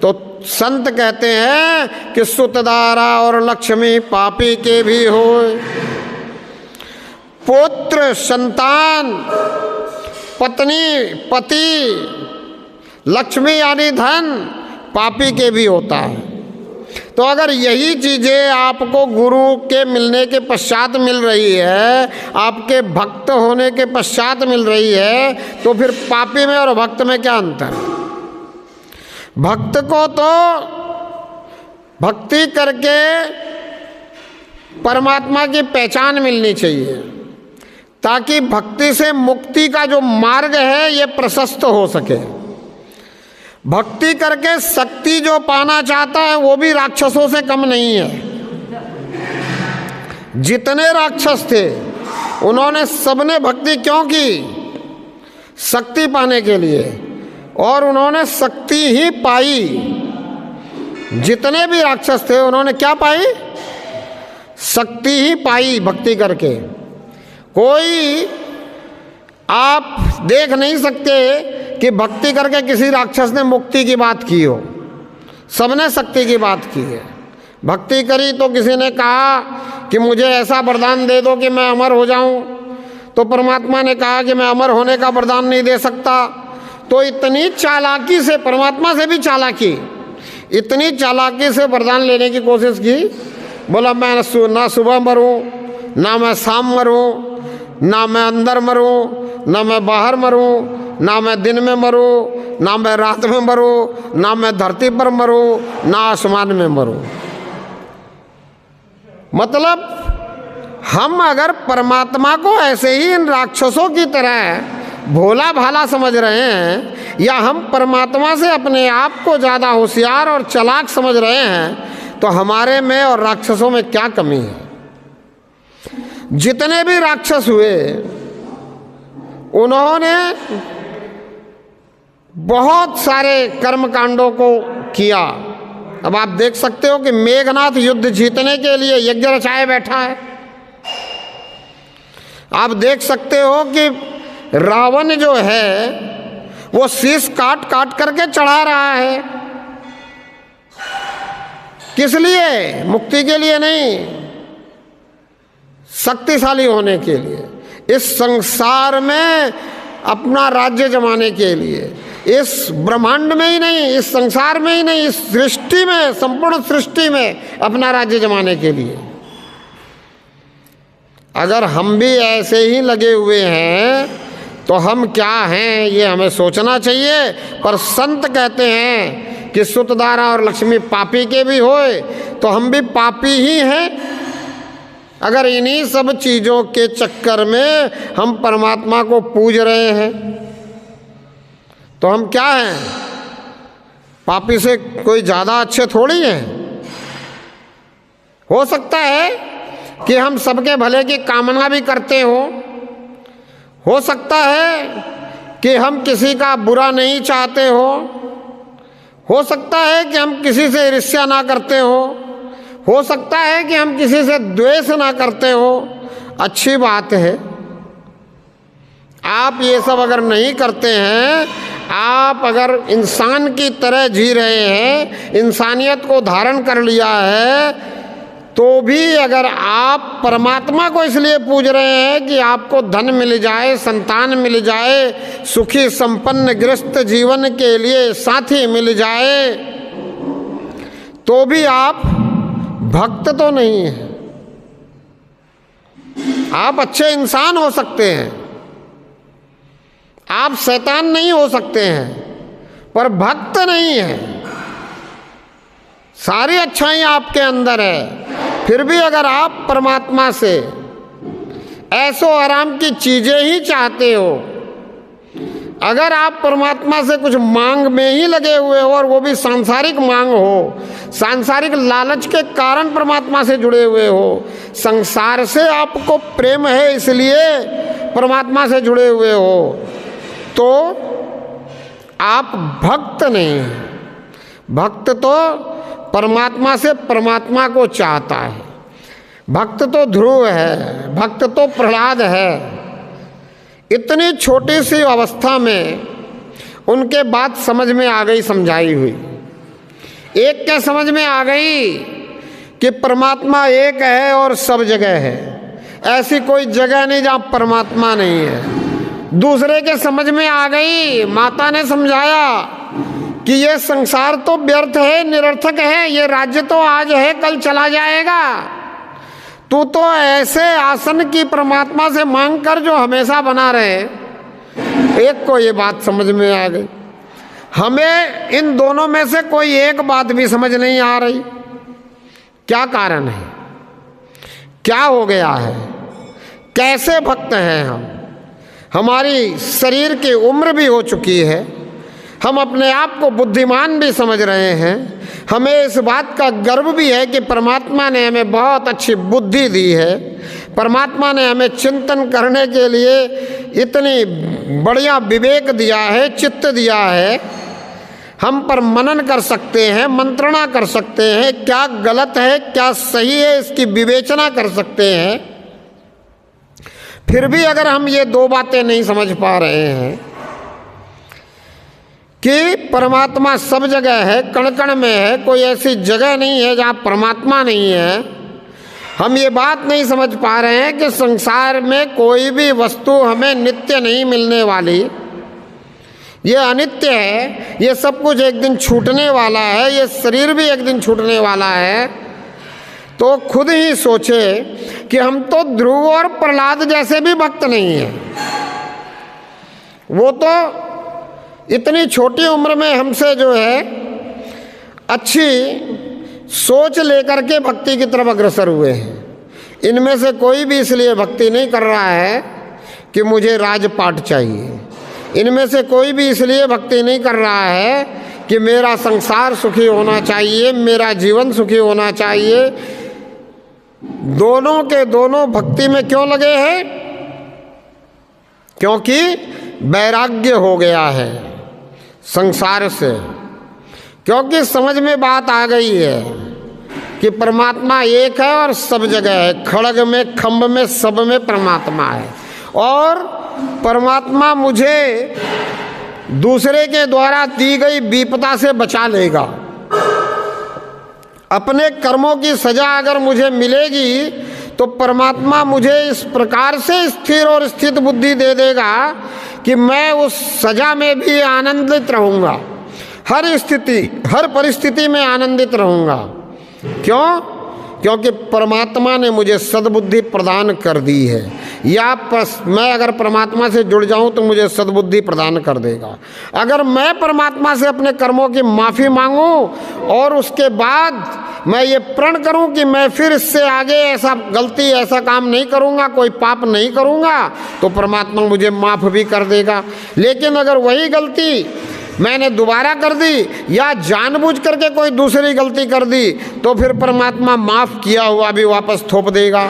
तो संत कहते हैं कि सुतदारा और लक्ष्मी पापी के भी होए, पुत्र संतान पत्नी पति लक्ष्मी यानी धन पापी के भी होता है। तो अगर यही चीज़ें आपको गुरु के मिलने के पश्चात मिल रही है, आपके भक्त होने के पश्चात मिल रही है, तो फिर पापी में और भक्त में क्या अंतर है? भक्त को तो भक्ति करके परमात्मा की पहचान मिलनी चाहिए, ताकि भक्ति से मुक्ति का जो मार्ग है ये प्रशस्त हो सके। भक्ति करके शक्ति जो पाना चाहता है वो भी राक्षसों से कम नहीं है। जितने राक्षस थे उन्होंने सबने भक्ति क्यों की? शक्ति पाने के लिए, और उन्होंने शक्ति ही पाई। जितने भी राक्षस थे उन्होंने क्या पाई? शक्ति ही पाई भक्ति करके। कोई आप देख नहीं सकते कि भक्ति करके किसी राक्षस ने मुक्ति की बात की हो। सबने शक्ति की बात की है। भक्ति करी तो किसी ने कहा कि मुझे ऐसा वरदान दे दो कि मैं अमर हो जाऊं, तो परमात्मा ने कहा कि मैं अमर होने का वरदान नहीं दे सकता। तो इतनी चालाकी से, परमात्मा से भी चालाकी, इतनी चालाकी से वरदान लेने की कोशिश की। बोला मैं ना सुबह मरूं, ना मैं शाम मरूं, ना मैं अंदर मरूं, ना मैं बाहर मरूं, ना मैं दिन में मरूं, ना मैं रात में मरूं, ना मैं धरती पर मरूं, ना आसमान में मरूं। मतलब हम अगर परमात्मा को ऐसे ही इन राक्षसों की तरह भोला भाला समझ रहे हैं, या हम परमात्मा से अपने आप को ज़्यादा होशियार और चालाक समझ रहे हैं, तो हमारे में और राक्षसों में क्या कमी है? जितने भी राक्षस हुए उन्होंने बहुत सारे कर्मकांडों को किया। अब आप देख सकते हो कि मेघनाथ युद्ध जीतने के लिए यज्ञ रचाए बैठा है। आप देख सकते हो कि रावण जो है वो शीश काट काट करके चढ़ा रहा है। किस लिए? मुक्ति के लिए नहीं, शक्तिशाली होने के लिए, इस संसार में अपना राज्य जमाने के लिए, इस ब्रह्मांड में ही नहीं, इस संसार में ही नहीं, इस सृष्टि में, संपूर्ण सृष्टि में अपना राज्य जमाने के लिए। अगर हम भी ऐसे ही लगे हुए हैं तो हम क्या हैं ये हमें सोचना चाहिए। पर संत कहते हैं कि सुतदारा और लक्ष्मी पापी के भी होए, तो हम भी पापी ही हैं। अगर इन्हीं सब चीज़ों के चक्कर में हम परमात्मा को पूज रहे हैं तो हम क्या हैं? पापी से कोई ज़्यादा अच्छे थोड़ी हैं। हो सकता है कि हम सबके भले की कामना भी करते हो सकता है कि हम किसी का बुरा नहीं चाहते हो सकता है कि हम किसी से ईर्ष्या ना करते हो सकता है कि हम किसी से द्वेष ना करते हो। अच्छी बात है। आप ये सब अगर नहीं करते हैं, आप अगर इंसान की तरह जी रहे हैं, इंसानियत को धारण कर लिया है, तो भी अगर आप परमात्मा को इसलिए पूज रहे हैं कि आपको धन मिल जाए, संतान मिल जाए, सुखी संपन्न गृहस्थ जीवन के लिए साथी मिल जाए, तो भी आप भक्त तो नहीं है। आप अच्छे इंसान हो सकते हैं, आप शैतान नहीं हो सकते हैं, पर भक्त नहीं है। सारी अच्छाई आपके अंदर है, फिर भी अगर आप परमात्मा से ऐसो आराम की चीज़ें ही चाहते हो, अगर आप परमात्मा से कुछ मांग में ही लगे हुए हो, और वो भी सांसारिक मांग हो, सांसारिक लालच के कारण परमात्मा से जुड़े हुए हो, संसार से आपको प्रेम है इसलिए परमात्मा से जुड़े हुए हो, तो आप भक्त नहीं हैं। भक्त तो परमात्मा से परमात्मा को चाहता है। भक्त तो ध्रुव है, भक्त तो प्रहलाद है। इतनी छोटी सी अवस्था में उनके बात समझ में आ गई, समझाई हुई। एक क्या समझ में आ गई कि परमात्मा एक है और सब जगह है, ऐसी कोई जगह नहीं जहाँ परमात्मा नहीं है। दूसरे के समझ में आ गई, माता ने समझाया कि ये संसार तो व्यर्थ है, निरर्थक है, ये राज्य तो आज है कल चला जाएगा। तू तो ऐसे आसन की परमात्मा से मांग कर जो हमेशा बना रहे। एक को ये बात समझ में आ गई। हमें इन दोनों में से कोई एक बात भी समझ नहीं आ रही। क्या कारण है, क्या हो गया है, कैसे भक्त हैं हम? हमारी शरीर की उम्र भी हो चुकी है, हम अपने आप को बुद्धिमान भी समझ रहे हैं, हमें इस बात का गर्व भी है कि परमात्मा ने हमें बहुत अच्छी बुद्धि दी है, परमात्मा ने हमें चिंतन करने के लिए इतनी बढ़िया विवेक दिया है, चित्त दिया है, हम पर मनन कर सकते हैं, मंत्रणा कर सकते हैं, क्या गलत है क्या सही है इसकी विवेचना कर सकते हैं। फिर भी अगर हम ये दो बातें नहीं समझ पा रहे हैं कि परमात्मा सब जगह है, कण कण में है, कोई ऐसी जगह नहीं है जहाँ परमात्मा नहीं है, हम ये बात नहीं समझ पा रहे हैं कि संसार में कोई भी वस्तु हमें नित्य नहीं मिलने वाली, ये अनित्य है, ये सब कुछ एक दिन छूटने वाला है, ये शरीर भी एक दिन छूटने वाला है, तो खुद ही सोचे कि हम तो ध्रुव और प्रहलाद जैसे भी भक्त नहीं हैं। वो तो इतनी छोटी उम्र में हमसे जो है अच्छी सोच लेकर के भक्ति की तरफ अग्रसर हुए हैं। इनमें से कोई भी इसलिए भक्ति नहीं कर रहा है कि मुझे राजपाट चाहिए, इनमें से कोई भी इसलिए भक्ति नहीं कर रहा है कि मेरा संसार सुखी होना चाहिए, मेरा जीवन सुखी होना चाहिए। दोनों के दोनों भक्ति में क्यों लगे हैं? क्योंकि वैराग्य हो गया है संसार से, क्योंकि समझ में बात आ गई है कि परमात्मा एक है और सब जगह है, खड़ग में, खम्भ में, सब में परमात्मा है। और परमात्मा मुझे दूसरे के द्वारा दी गई विपदा से बचा लेगा। अपने कर्मों की सजा अगर मुझे मिलेगी तो परमात्मा मुझे इस प्रकार से स्थिर और स्थित बुद्धि दे देगा कि मैं उस सजा में भी आनंदित रहूँगा, हर स्थिति हर परिस्थिति में आनंदित रहूँगा। क्यों? क्योंकि परमात्मा ने मुझे सद्बुद्धि प्रदान कर दी है, या मैं अगर परमात्मा से जुड़ जाऊं तो मुझे सद्बुद्धि प्रदान कर देगा। अगर मैं परमात्मा से अपने कर्मों की माफ़ी मांगूं और उसके बाद मैं ये प्रण करूं कि मैं फिर इससे आगे ऐसा गलती, ऐसा काम नहीं करूंगा, कोई पाप नहीं करूंगा, तो परमात्मा मुझे माफ़ भी कर देगा। लेकिन अगर वही गलती मैंने दोबारा कर दी या जानबूझ करके कोई दूसरी गलती कर दी तो फिर परमात्मा माफ़ किया हुआ भी वापस थोप देगा।